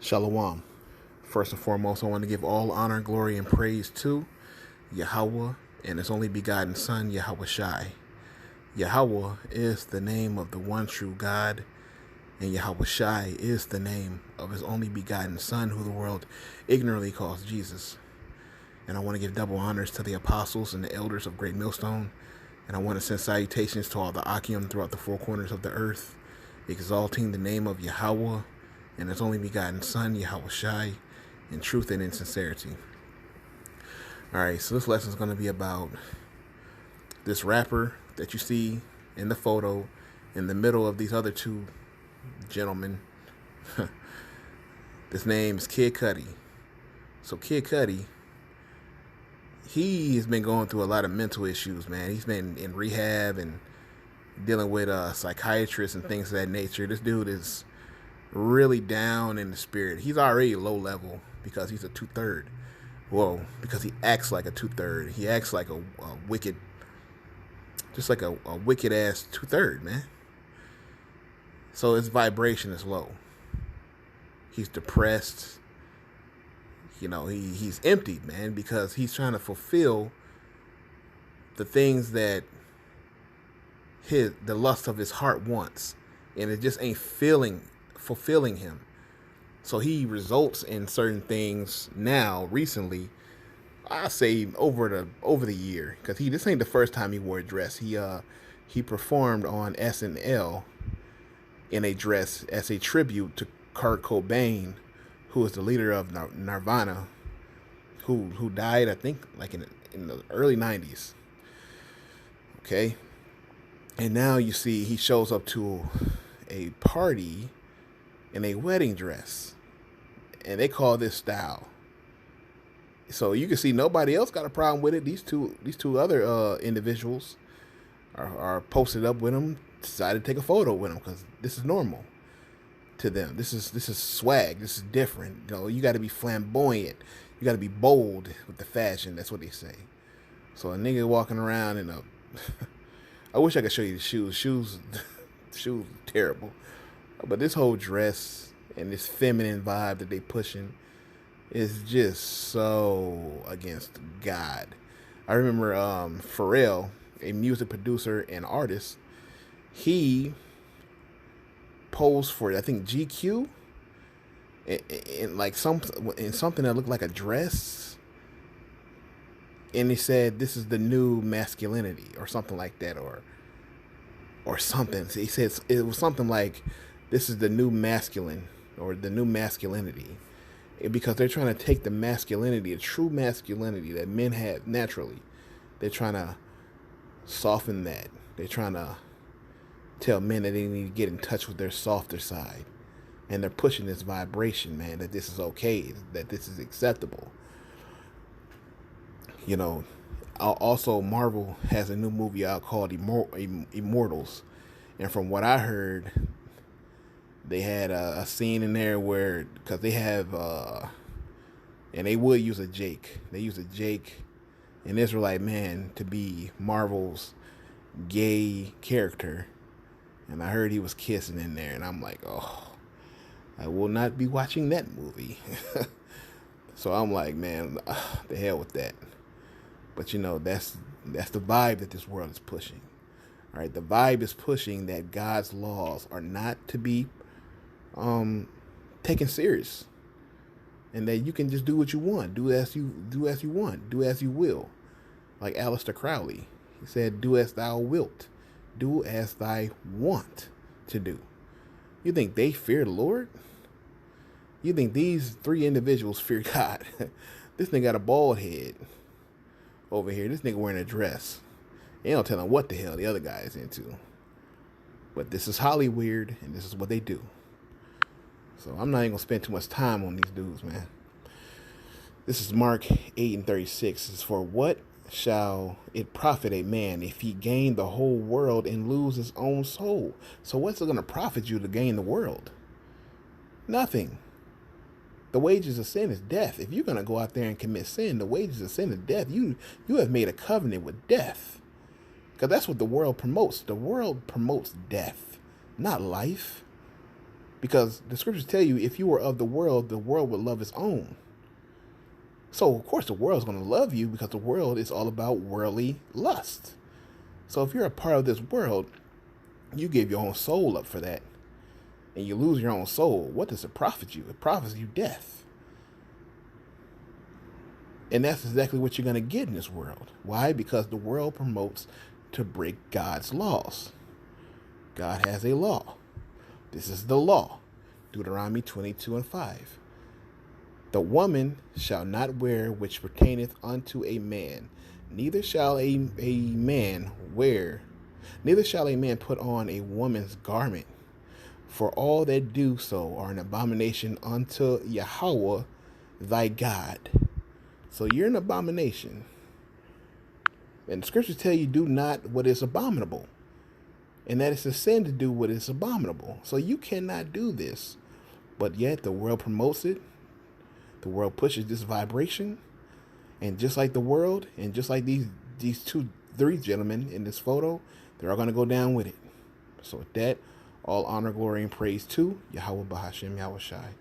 Shalom. First and foremost, I want to give all honor, glory, and praise to Yahweh and His only begotten Son, Yahweh Shai. Yahweh is the name of the one true God, and Yahweh Shai is the name of His only begotten Son, who the world ignorantly calls Jesus. And I want to give double honors to the apostles and the elders of Great Millstone, and I want to send salutations to all the Akim throughout the four corners of the earth, exalting the name of Yahweh and His only begotten Son, Yahweh Shai, in truth and in sincerity. Alright, so this lesson is going to be about this rapper that you see in the photo in the middle of these other two gentlemen. This name is Kid Cudi. So Kid Cudi, he has been going through a lot of mental issues, man. He's been in rehab and dealing with psychiatrists and things of that nature. This dude is really down in the spirit. He's already low level because he's a 2/3. Well, because he acts like a 2/3. He acts like a wicked, just like a wicked ass 2/3, man. So his vibration is low. He's depressed. You know, he's emptied, man, because he's trying to fulfill the things that the lust of his heart wants, and it just ain't fulfilling him. So he results in certain things now, recently, I say over the year, because this ain't the first time he wore a dress. He performed on SNL in a dress as a tribute to Kurt Cobain, who is the leader of Nirvana, who died, I think, like in the early 90s. Okay? And now you see he shows up to a party in a wedding dress, and they call this style. So you can see nobody else got a problem with it. These two other individuals are posted up with him, decided to take a photo with him because this is normal to them. This is swag. This is different. You know, you got to be flamboyant. You got to be bold with the fashion. That's what they say. So a nigga walking around in a I wish I could show you the shoes. Shoes terrible. But this whole dress and this feminine vibe that they pushing is just so against God. I remember Pharrell, a music producer and artist, he posed for, I think, GQ in like something that looked like a dress, and he said this is the new masculinity or something like that, or something. He said it was something like this is the new masculine or the new masculinity, because they're trying to take the masculinity, the true masculinity that men have naturally. They're trying to soften that. They're trying to tell men that they need to get in touch with their softer side. And they're pushing this vibration, man, that this is okay, that this is acceptable. You know, also Marvel has a new movie out called Immortals. And from what I heard, they had a scene in there where, because they have, and they would use a Jake. They use a Jake, an Israelite man, to be Marvel's gay character. And I heard he was kissing in there. And I'm like, oh, I will not be watching that movie. So I'm like, man, the hell with that. But, you know, that's the vibe that this world is pushing. All right, the vibe is pushing that God's laws are not to be taken serious, and that you can just do what you want, do as you want, do as you will. Like Aleister Crowley, he said, "Do as thou wilt, do as thy want to do." You think they fear the Lord? You think these three individuals fear God? This nigga got a bald head over here. This nigga wearing a dress. They don't tell him what the hell the other guy is into. But this is Hollywood, and this is what they do. So I'm not even going to spend too much time on these dudes, man. This is Mark 8:36. It's for what shall it profit a man if he gain the whole world and lose his own soul? So what's it going to profit you to gain the world? Nothing. The wages of sin is death. If you're going to go out there and commit sin, the wages of sin is death. You have made a covenant with death. Because that's what the world promotes. The world promotes death, not life. Because the scriptures tell you, if you were of the world would love its own. So, of course, the world's going to love you because the world is all about worldly lust. So if you're a part of this world, you give your own soul up for that, and you lose your own soul. What does it profit you? It profits you death. And that's exactly what you're going to get in this world. Why? Because the world promotes to break God's laws. God has a law. This is the law. Deuteronomy 22:5. The woman shall not wear which pertaineth unto a man, neither shall a man put on a woman's garment, for all that do so are an abomination unto Yahweh thy God. So you're an abomination. And the scriptures tell you, do not what is abominable. And that is a sin to do what is abominable. So you cannot do this. But yet the world promotes it. The world pushes this vibration. And just like the world, and just like these three gentlemen in this photo, they're all going to go down with it. So with that, all honor, glory, and praise to Yahweh Bahashem Yahushai.